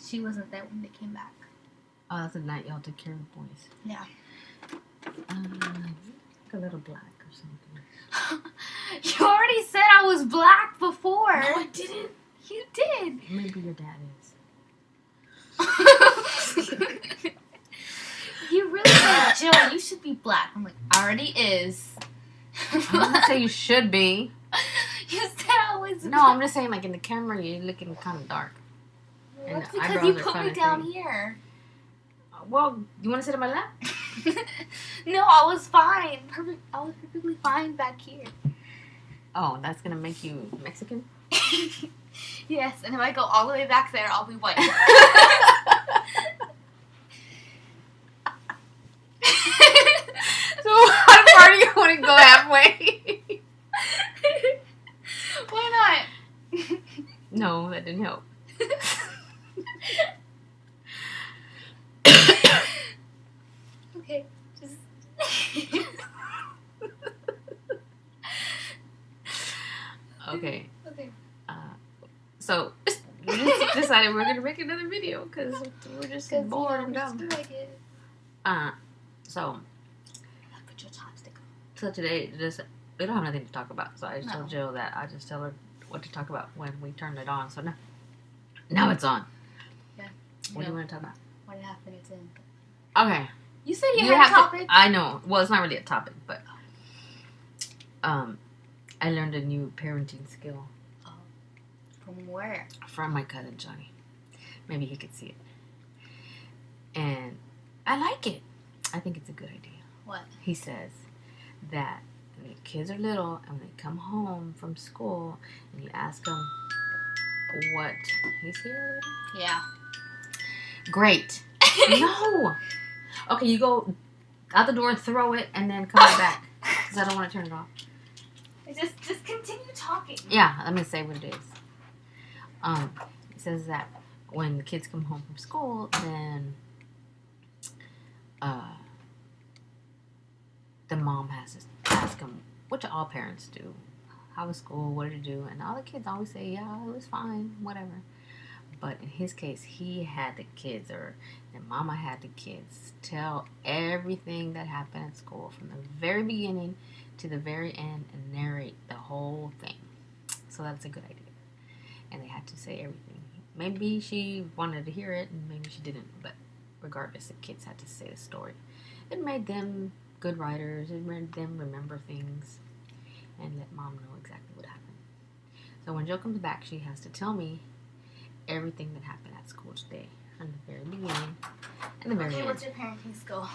She wasn't there when they came back. Oh, that's the night y'all took care of the boys. Yeah. Like a little black or something. You already said I was black before. No, I didn't. You did. Maybe your dad is. You really said, Jill, you should be black. I'm like, already is. I didn't say you should be. You said I was No, black. I'm just saying, like, in the camera, you're looking kind of dark. And That's the because eyebrows you are put me kinda down thin. here. Well, you want to sit on my lap? No, I was fine. I was perfectly fine back here. Oh, that's going to make you Mexican? Yes, and if I go all the way back there, I'll be white. So, how far do you want to go halfway? Why not? No, that didn't help. Okay, just... Okay. Okay. So, we just decided we're going to make another video because we're just bored and dumb. Like it. So, Put your chopstick on. so today, we don't have nothing to talk about. So I just No. told Jill that I just tell her what to talk about when we turn it on. So now it's on. Yeah. What do you want to talk about? 1.5 minutes in. Okay. You said you had a topic. I know. Well, it's not really a topic, but I learned a new parenting skill From where? from my cousin Johnny. Maybe he could see it. And I like it. I think it's a good idea. What? He says that when the kids are little and when they come home from school and you ask them what... He's here already? Yeah. Great. No. Okay, you go out the door and throw it and then come right back. Because I don't want to turn it off. Just continue talking. Yeah, let me say what it is. It says that when the kids come home from school, then the mom has to ask them, which all parents do, how was school, what did you do? And all the kids always say, yeah, it was fine, whatever. But in his case, he had the kids, or mama had the kids, tell everything that happened at school from the very beginning to the very end and narrate the whole thing. So that's a good idea. And they had to say everything. Maybe she wanted to hear it and maybe she didn't, but regardless, the kids had to say the story. It made them good writers. It made them remember things and let mom know exactly what happened. So when Jill comes back, she has to tell me everything that happened at school today, from the very beginning and the very end. What's your parenting skill?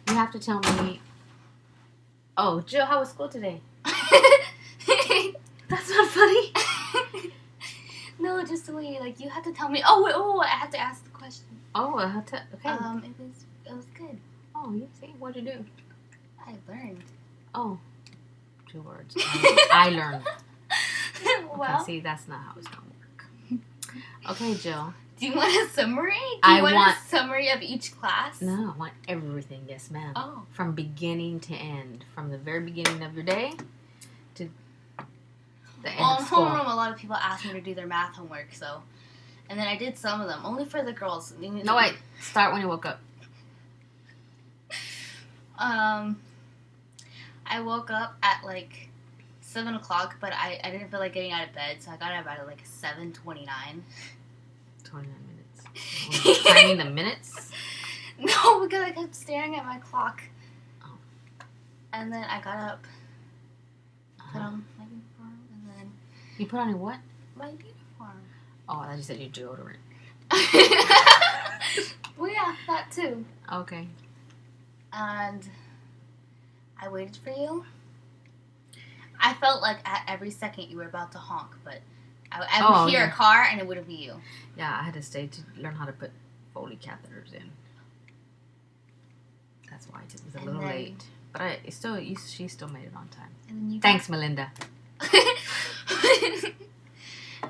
You have to tell me, oh, Jill, how was school today? That's not funny. No, just the way, like, you have to tell me. Oh, I have to ask the question. Oh, I have to, okay. It was good. Oh, you see, what'd you do? I learned. Oh, 2 words. I learned. Well, Okay, see, that's not how it's gonna work. Okay, Jill. do you want a summary? I want want- a summary of each class? No, I want everything, yes, ma'am. Oh. From beginning to end. From the very beginning of your day to the end Well, of in school. homeroom, a lot of people asked me to do their math homework, so. And then I did some of them, only for the girls. No, wait. Start when you woke up. I woke up at like 7 o'clock, but I didn't feel like getting out of bed, so I got out at like 7:29. 29 minutes. Were you timing the minutes? No, because I kept staring at my clock. Oh. And then I got up, put Uh-huh. on my uniform, and then You put on your what? my uniform. Oh, I thought you said your deodorant. Well, yeah, that too. Okay. And I waited for you. I felt like at every second you were about to honk, but I would hear yeah. a car and it wouldn't be you. Yeah, I had to stay to learn how to put Foley catheters in. That's why it was a And little then- late. But she still made it on time. And then you Thanks, Melinda.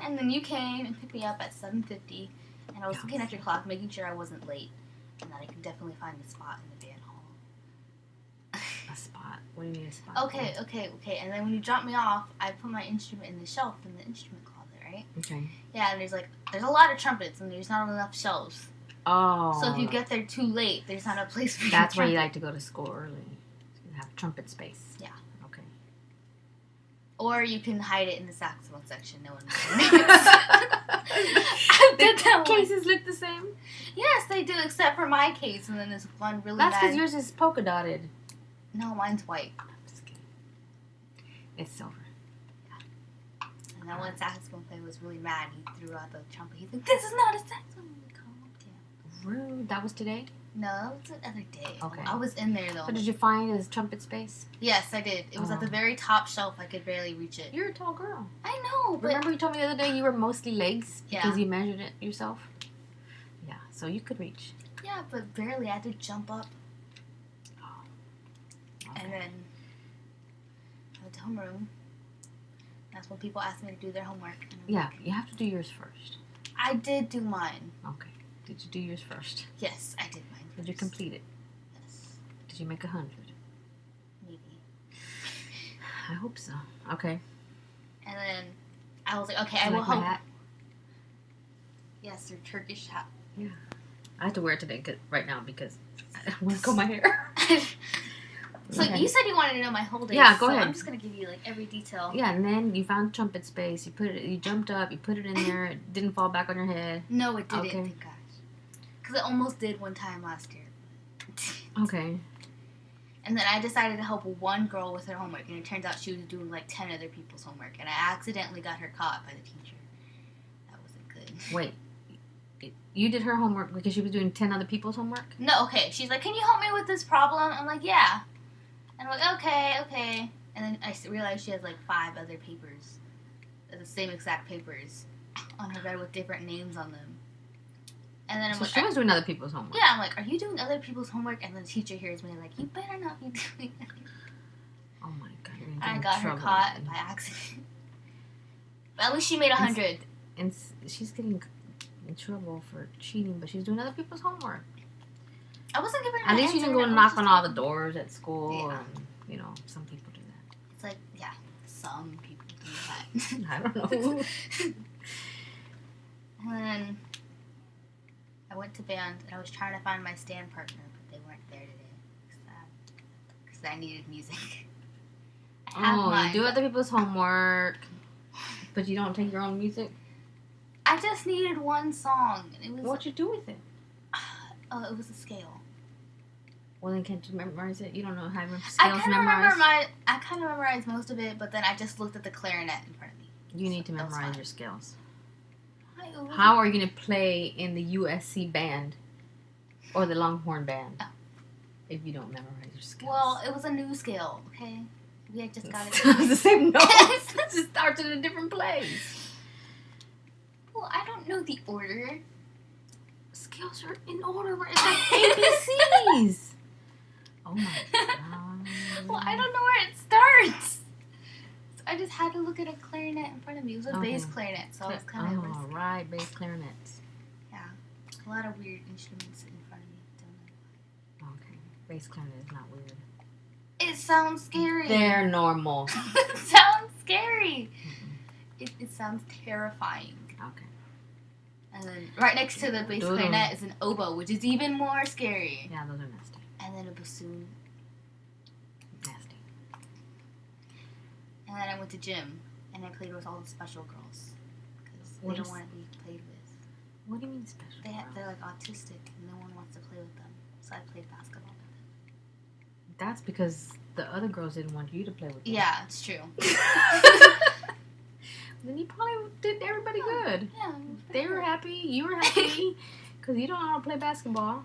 And then you came and picked me up at 7:50, and I was Yes. looking at your clock, making sure I wasn't late, and that I could definitely find a spot in the van hall. A spot? What do you mean a spot? Okay. And then when you dropped me off, I put my instrument in the shelf in the instrument closet, right? Okay. Yeah, and there's a lot of trumpets, and there's not enough shelves. Oh. So if you get there too late, there's not a place for you. That's why you like to go to school early. So you have trumpet space. Yeah. Okay. Or you can hide it in the saxophone section. No one knows. I did that one. Cases look the same? Yes, they do, except for my case, and then there's one really That's because bad. yours is polka dotted. No, mine's white. I'm just kidding. It's silver. And that one saxophone player was really mad. He threw out the trumpet. He's like, "This is not a saxophone." I'm like, "Calm down." Rude. That was today? No, that was the other day. Okay. I was in there though. So did you find his trumpet space? Yes, I did. It was at the very top shelf. I could barely reach it. You're a tall girl. I know, but Remember you told me the other day you were mostly legs because Yeah. you measured it yourself? Yeah, so you could reach. yeah, but barely. I had to jump up, Okay. and then I went to homeroom. That's when people asked me to do their homework. And I'm Yeah, like, you have to do yours first. I did do mine. Okay. Did you do yours first? Yes, I did mine. Did you first. complete it? Yes, Did you make 100? maybe. I hope so. Okay. And then I was like, okay, I You will like my hope. hat? Yes, your Turkish hat. I have to wear it today right now because I want to comb my hair. So Okay. you said you wanted to know my whole day. Yeah, go so ahead. I'm just gonna give you like every detail. Yeah, and then you found trumpet space. You put it. You jumped up. You put it in there. It didn't fall back on your head. No, it didn't. Okay. Thank gosh. Because it almost did one time last year. Okay. And then I decided to help one girl with her homework, and it turns out she was doing like 10 other people's homework, and I accidentally got her caught by the teacher. That wasn't good. Wait. You did her homework because she was doing 10 other people's homework? No, okay. She's like, "Can you help me with this problem?" I'm like, "Yeah." And I'm like, okay. And then I realized she has like 5 other papers, the same exact papers, on her bed with different names on them. And then I'm So like, she was doing other people's homework. yeah, I'm like, "Are you doing other people's homework?" And then the teacher hears me like, "You better not be doing it." Oh my god. You're gonna get I in got her trouble. caught by accident. But at least she made 100. And she's getting in trouble for cheating, but she's doing other people's homework. I wasn't giving her At an least you answer, can go I was knock just on all the talking. doors at school, Yeah. and you know some people do that. It's like, yeah, some people do that. I don't know. And then I went to band, and I was trying to find my stand partner, but they weren't there today. Because I needed music. I have Oh, mine, you do but other people's homework, but you don't take your own music. I just needed one song. And it was What you do with it? it was a scale. Well, then can't you memorize it? You don't know how to I scales kind of remember memorized. I kind of memorized most of it, but then I just looked at the clarinet in front of me. You need to That was memorize fine. your scales. It wasn't- How are you going to play in the USC band or the Longhorn band Oh. if you don't memorize your scales? Well, it was a new scale, okay? We had just got it. It's the same notes. It just starts in a different place. Well, I don't know the order. Scales are in order. It's like ABCs. Oh my god. Well, I don't know where it starts. So I just had to look at a clarinet in front of me. It was a bass Okay. clarinet, so I was kind of Oh, right, bass clarinets. a lot of weird instruments in front of me. Don't know. Okay, bass clarinet is not weird. It sounds scary. They're normal. It sounds scary. It sounds terrifying. Okay. And then right next to the bass Doodle. clarinet is an oboe, which is even more scary. Yeah, those are nasty. And then a bassoon. Nasty. And then I went to gym, and I played with all the special girls. Because they What don't is- want to be played with. What do you mean special? They're like autistic, and no one wants to play with them. So I played basketball with That's because the other girls didn't want you to play with them. them. Yeah, it's true. Then you probably did everybody good. Yeah. They were happy. You were happy. Because you don't know how to play basketball.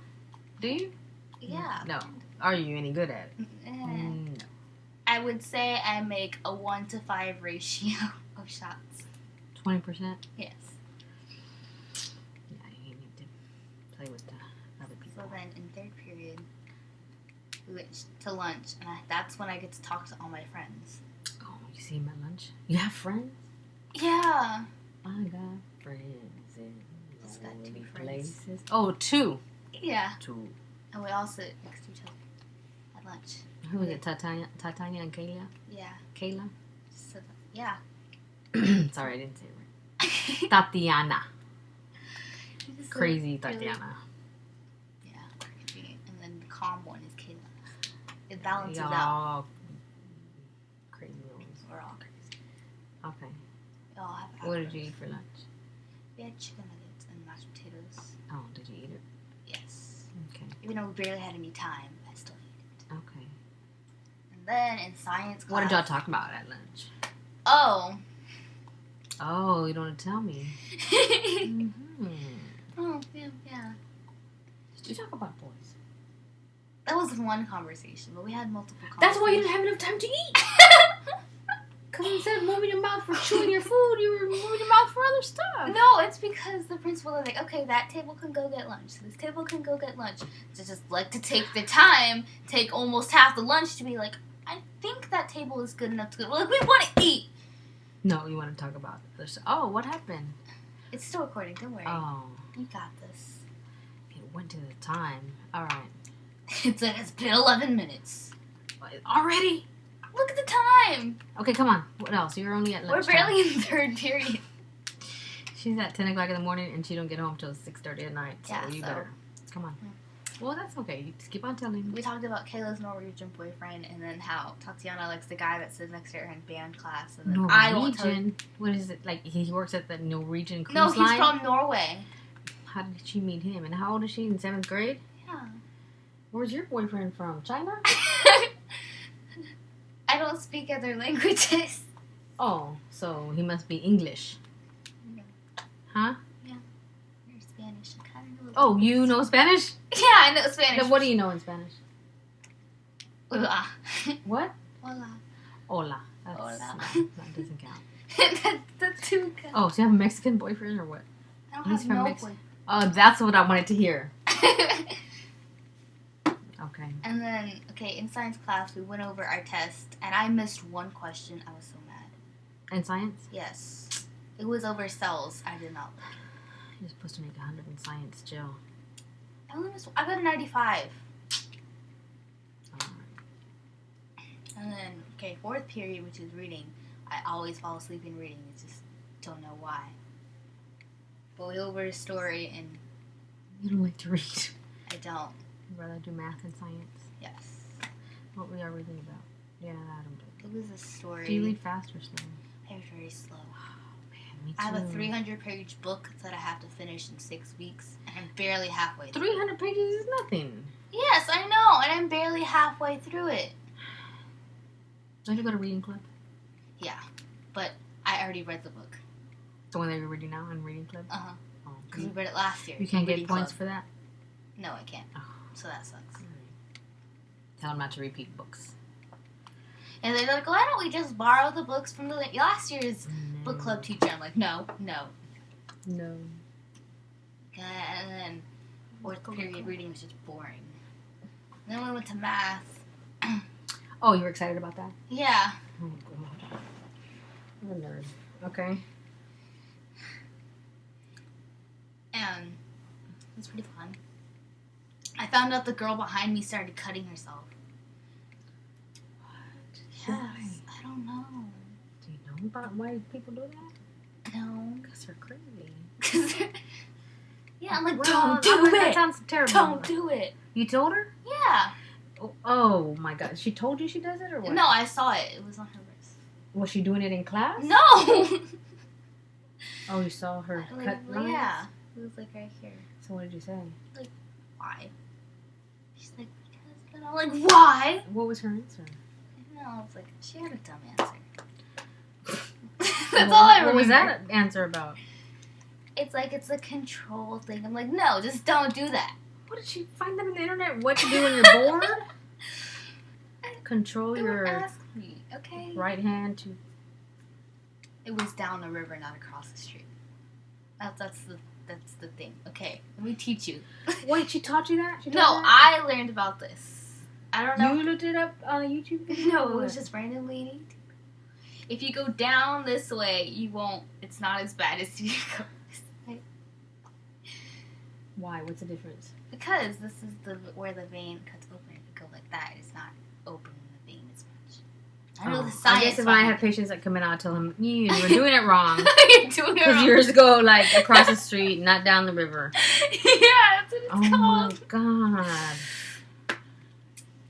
Do you? Yeah. No. Are you any good at it? Eh. No. I would say I make a 1-to-5 ratio of shots. 20%? Yes. Yeah, you need to play with the other people. So then in third period, we went to lunch, and that's when I get to talk to all my friends. Oh, you see him at lunch? You have friends? Yeah. I got friends in Just got two lonely friends. places. Oh, two. Yeah. Two. And we all sit next to each other at lunch. Who was it? Titania and Kayla? Yeah. Kayla? So, yeah. Sorry, I didn't say it right. Tatiana. Just, Crazy like, really- Tatiana. Yeah, crazy. And then the calm one is Kayla. It balances out. Y'all crazy ones. We're all crazy. Okay. We all have What did hours. you eat for lunch? We had chicken nuggets and mashed potatoes. Oh, did you eat it? Yes. Okay. Even though we barely had any time, I still ate it. Okay. And then in science class. What did y'all talk about at lunch? Oh. Oh, you don't want to tell me. Mm-hmm. Oh, yeah. Did you talk about boys? That was one conversation, but we had multiple conversations. That's why you didn't have enough time to eat. Because instead of moving your mouth for chewing your food, you were moving your mouth for other stuff. No, it's because the principal was like, okay, that table can go get lunch. This table can go get lunch. So just like to take the time, take almost half the lunch to be like, I think that table is good enough to go. Like, we want to eat. No, you want to talk about this. Oh, what happened? It's still recording. Don't worry. Oh, You got this. it went to the time. All right. It's been 11 minutes. Already? Look at the time. Okay, come on. What else? You're only at We're lunch. barely in third period. She's at 10 o'clock in the morning and she don't get home till 6:30 at night. So Yeah, you so- better. Come on. Well, that's okay. You just keep on telling me. We talked about Kayla's Norwegian boyfriend and then how Tatiana likes the guy that sits next to her in band class. And then I won't tell you. Norwegian? What is it? Like, he works at the Norwegian cruise No, he's line? from Norway. How did she meet him? And how old is she? In 7th grade? Yeah. Where's your boyfriend from? China? I don't speak other languages. Oh, so he must be English. No. Huh? You're Spanish. I kind of know. Oh, you know Spanish? Yeah, I know Spanish. Then what do you know in Spanish? Hola. What? Hola. Hola. That's, Hola. no, that doesn't count. That's too good. Oh, so you have a Mexican boyfriend or what? I don't he's have from no Mex- boy. Oh, that's what I wanted to hear. Okay. And then, okay, in science class, we went over our test, and I missed one question. I was so mad. And science? Yes. It was over cells. I did not like it. You're supposed to make 100 in science, Jill. I got a 95. Alright. And then, okay, fourth period, which is reading. I always fall asleep in reading. I just don't know why. But we over a story, and You don't like to read. I don't. You'd rather do math and science. Yes. What we are reading about? Yeah, I don't do It was a story. Do you read fast or slow? I read very slow. Man, me too. I have a 300-page book that I have to finish in 6 weeks, and I'm barely halfway through. 300 pages is nothing. Yes, I know, and I'm barely halfway through it. Don't you go to reading club? Yeah, but I already read the book. The one that you're reading now in reading club? Uh-huh. Oh, Because we read it last year. you can't in get reading points club. for that? No, I can't. Oh. So that sucks. Tell them not to repeat books. And they're like, why don't we just borrow the books from the last year's book club teacher? I'm like, no. No. And then fourth period reading was just boring. And then we went to math. Oh, you were excited about that? Yeah. Oh, God. I'm a nerd. Okay. And it was pretty fun. I found out the girl behind me started cutting herself. Why? Yes. I don't know. Do you know about why people do that? No. Because they're crazy. 'Cause yeah, I'm like, Well, don't do that it. sounds terrible. Don't do it. You told her? Yeah. Oh my God. She told you she does it or what? No, I saw it. It was on her wrist. Was she doing it in class? No. Oh, you saw her Like, cut lines? yeah. It was like right here. So what did you say? Why? She's like, because. And I'm like, why? What was her answer? No, I was like, she had a dumb answer. That's all I remember. What was that answer about? It's like, it's a control thing. I'm like, no, just don't do that. What did she find that on the internet? What to do when you're bored? Control Don't your ask me, okay? right hand to. It was down the river, not across the street. That's the thing. Okay, let me teach you. Wait, she taught you that? She No, taught you that? I learned about this. I don't know. You looked it up on a YouTube video? No, or it was what? just randomly in YouTube. If you go down this way, you won't. It's not as bad as if you go this way. Why? What's the difference? Because this is where the vein cuts open. If you go like that, it's not open in the vein as much. I know the I science. guess if I had patients that come in, I'd tell him, you were doing it wrong. You're doing it Because wrong. yours go, like, across the street, not down the river. Yeah, that's what it's Oh, my called. God.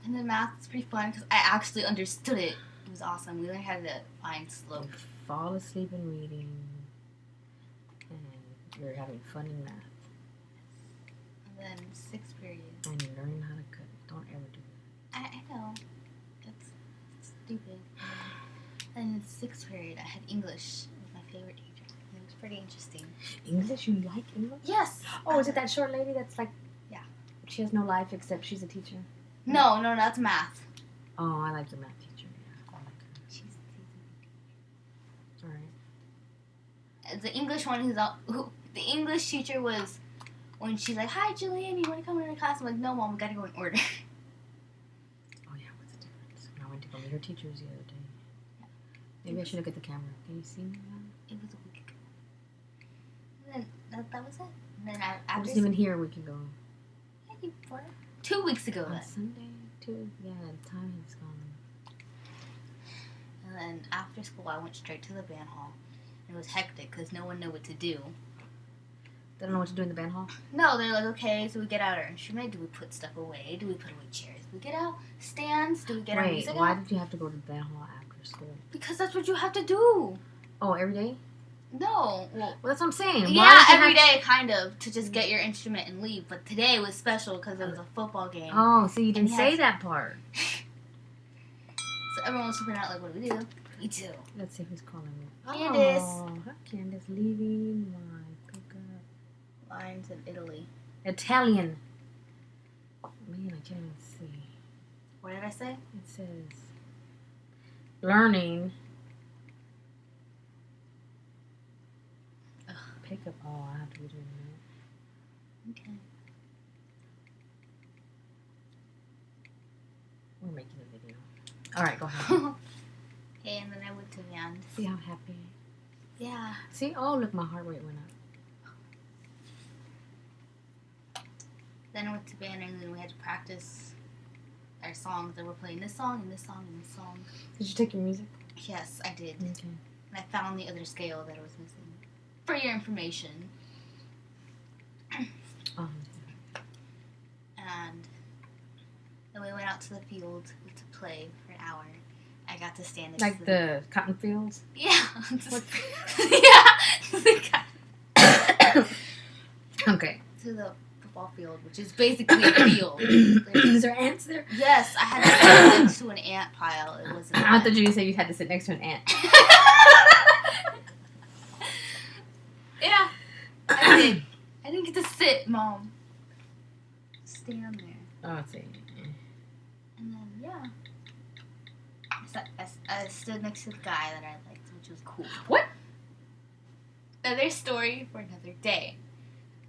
And then math is pretty fun because I actually understood it. It was awesome. We learned how to find slope. You fall asleep in reading. And you're having fun in math. And then 6th period. And you're learning how to cook. Don't ever do that. I know. It's stupid. And in 6th period, I had English. It was my favorite teacher. It was pretty interesting. English? You like English? Yes. Oh, is it that short lady that's like... Yeah. She has no life except she's a teacher? No, that's math. Oh, I like your math teacher. Yeah, I like her. She's All right. the English one the English teacher was when she's like, "Hi, Julian, you want to come into class?" I'm like, "No, Mom, we gotta go in order." Oh, yeah, what's the difference? When I went to go meet her teachers the other day. Maybe I should look at the camera. Can you see me now? It was a week ago. And then that was it. And then I after wasn't even here a week ago. 2 weeks ago. On Then. Sunday, too? Yeah, the time has gone. And then after school, I went straight to the band hall. It was hectic because no one knew what to do. They don't know what to do in the band hall? No, they're like, okay, so we get out our instrument. Do we put stuff away? Do we put away chairs? Do we get out stands? Do we get our Wait, music why out? did you have to go to the band hall after school? Because that's what you have to do. Oh, every day? No. Well, Well, that's what I'm saying. yeah, Why did you every have- day, kind of, to just get your instrument and leave. But today was special because it was a football game. Oh, so you didn't And say yes. that part. So everyone was figuring out, like, what do we do? Me too. Let's see who's calling me. Candace. Oh, hi, Candace leaving my pickup. Lines in Italy. Italian. Man, I can't even see. What did I say? It says learning. Ugh. Pickup. Oh, I have to be doing that. Okay. We're making a video. All right, go ahead. Okay, and then I went to band. See how happy. Yeah. See, oh look, my heart rate went up. Then I went to band, and then we had to practice our songs. That we're playing this song and this song and this song. Did you take your music? Yes, I did. Okay. And I found the other scale that I was missing. For your information. And then we went out to the field to play for an hour. I got to stand next Like to the cotton fields? Yeah. What? Yeah. Okay. To the football field, which is basically a field. Is there ants there? Yes, I had to sit next to an ant pile. It wasn't. I thought you said you had to sit next to an ant. Yeah, I did. I didn't get to sit, Mom. Stand there. Oh, let's see. And then, yeah. I stood next to the guy that I liked, which was cool. What? Another story for another day.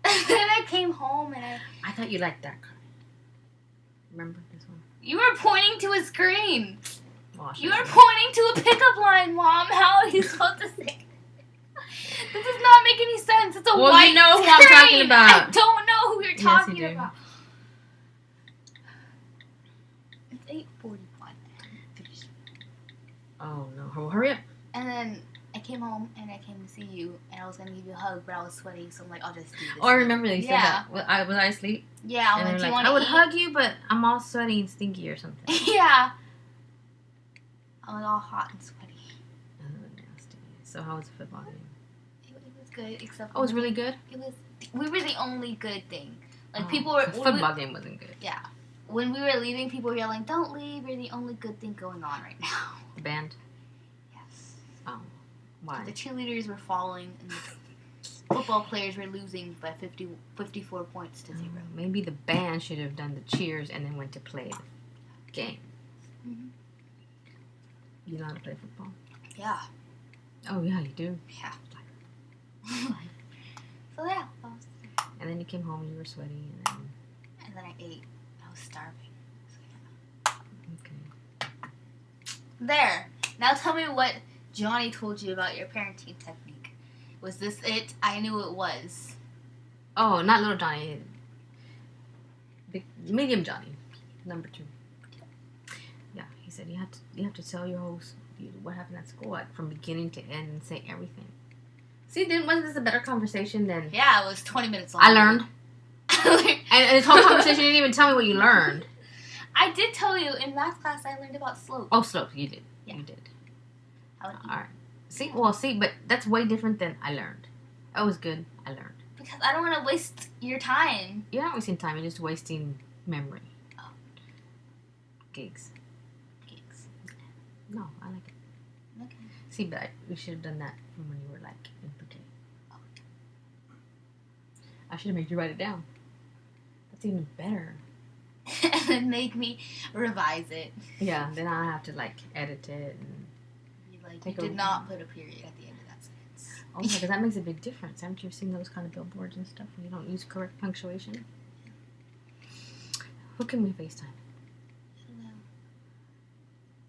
Then I came home and I thought you liked that guy. Remember this one? you were pointing to a screen. Oh, You were pointing to a pickup line, Mom. How are you supposed to say? This does not make any sense. It's a Well, white you know who I'm screen. talking about. I don't know who you're Yes, talking you do. about. It's 8:41. Oh, no. Well, hurry up. And then I came home and I came to see you, and I was gonna give you a hug, but I was sweating, so I'm like, I'll just do this. Oh, I remember that you said Yeah. that. Was I asleep? Yeah, I'm And like, you're do you like, want I to would eat? hug you, but I'm all sweaty and stinky or something. Yeah. I was all hot and sweaty. Oh, nasty. So how was the football game? It was good, except Oh, it was really good? It was. We were the only good thing. Like Oh, people were. the when football game wasn't good. When we were leaving, people were yelling, "Don't leave! You're the only good thing going on right now." The band? Yes. Oh. Why? The cheerleaders were falling, and the football players were losing by 54 points to 0. Maybe the band should have done the cheers and then went to play the game. Mhm. You know how to play football? Yeah. Oh, yeah, you do. Yeah. So yeah, And then you came home and you were sweaty. and then I ate. I was starving. So, yeah. Okay. There. Now tell me what Johnny told you about your parenting technique. Was this it? I knew it was. Oh, not little Johnny. Medium Johnny. Number 2. Yeah, He said you have to tell your host what happened at school from beginning to end and say everything. See, wasn't this a better conversation than? Yeah, it was 20 minutes long. I learned. And this whole conversation, you didn't even tell me what you learned. I did tell you in math class I learned about slopes. Oh, slopes, you did. Yeah. You did. How about you? All right. See, but that's way different than I learned. That was good. I learned. Because I don't want to waste your time. You're not wasting time. You're just wasting memory. Oh. Gigs. Geeks. No, I like it. Okay. See, but we should have done that from when you were like in pre-K. Oh. I should have made you write it down. That's even better. And then make me revise it. Yeah, then I have to like edit it and. You did not put a period at the end of that sentence. Oh, because that makes a big difference. Haven't you seen those kind of billboards and stuff when you don't use correct punctuation? Who can we FaceTime? I don't know.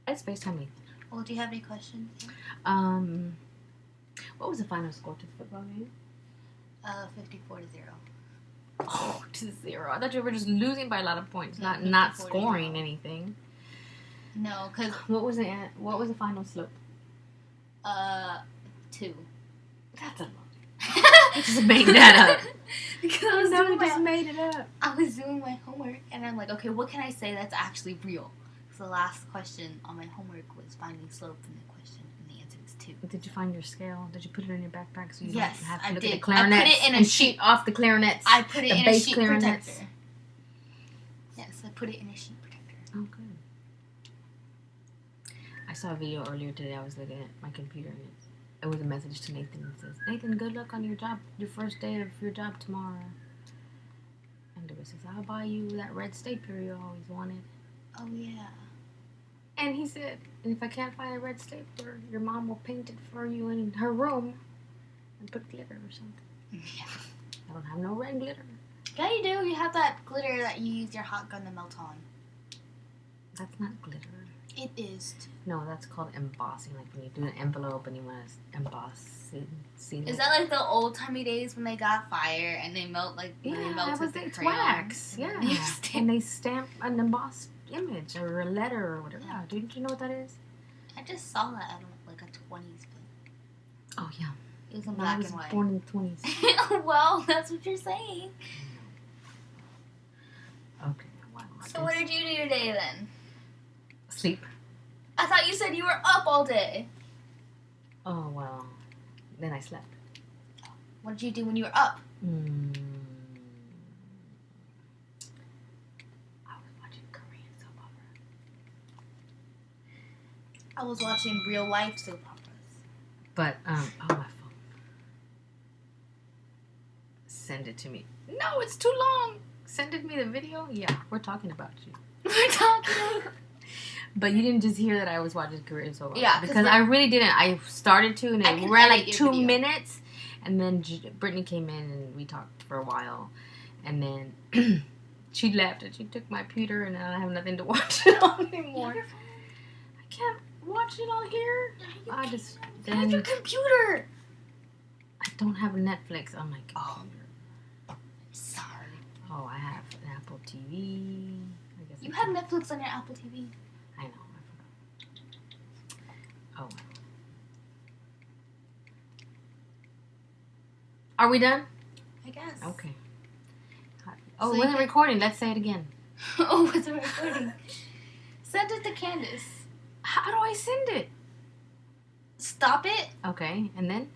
Let's FaceTime me. Well, do you have any questions? What was the final score to the football game? 54-0. Oh, 2-0. I thought you were just losing by a lot of points, Yeah, not 54-0. scoring anything. No, because What was it? What was the final slope? 2. That's a lot. You just made that up. Because I was No, doing you just my, made it up. I was doing my homework, and I'm like, okay, what can I say that's actually real? So the last question on my homework was finding slope in the question, and the answer is 2. Did you find your scale? Did you put it in your backpack so you Yes, don't have to I look did. at the clarinets I put it in a and sheet. sheet off the clarinets? I put it the in a bass sheet clarinets. protector. Yes, I put it in a sheet protector. Oh, good. I saw a video earlier today. I was looking at my computer and it was a message to Nathan. It says, Nathan, good luck on your job, your first day of your job tomorrow. And it says, I'll buy you that red stapler you always wanted. Oh, yeah. And he said, and if I can't find a red stapler, your mom will paint it for you in her room and put glitter or something. Yeah. I don't have no red glitter. Yeah, you do. You have that glitter that you use your hot gun to melt on. That's not glitter. It is. No, that's called embossing. Like when you do an envelope and you want to emboss it. See Is that like the old timey days when they got fire and they melt when they yeah, melted it's the crayon? wax. And Yeah, then you stamp- and they stamp an embossed image or a letter or whatever. Yeah. Didn't you know what that is? I just saw that at like a 20s film. Oh yeah. It was in I black was and white. born in the 20s. Well, that's what you're saying. Okay. Wow. So what did you do today then? Sleep. I thought you said you were up all day. Oh well. Then I slept. What did you do when you were up? I was watching Korean soap opera. I was watching real life soap operas. But oh my phone. Send it to me. No, it's too long. Send it me the video. Yeah, we're talking about you. We're talking. But you didn't just hear that I was watching Korean soap opera. Yeah, 'cause because I really didn't. I started to, and I it can ran edit like your 2 video. minutes, and then Brittany came in and we talked for a while, and then she left and she took my computer, and I have nothing to watch it on anymore. Your I can't watch it on here. phone. I just You have your computer. I don't have Netflix on my computer. Sorry. Oh, I have an Apple TV. I guess You I have can- Netflix on your Apple TV. I know. I forgot. Oh. Are we done? I guess. Okay. Oh, So it you wasn't can- recording. Let's say it again. Oh, it's a recording. Send it to Candace. How do I send it? Stop it. Okay, and then?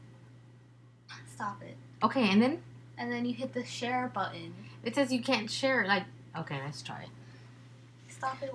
Stop it. Okay, and then? And then you hit the share button. It says you can't share it. Like, okay, let's try it. Stop it.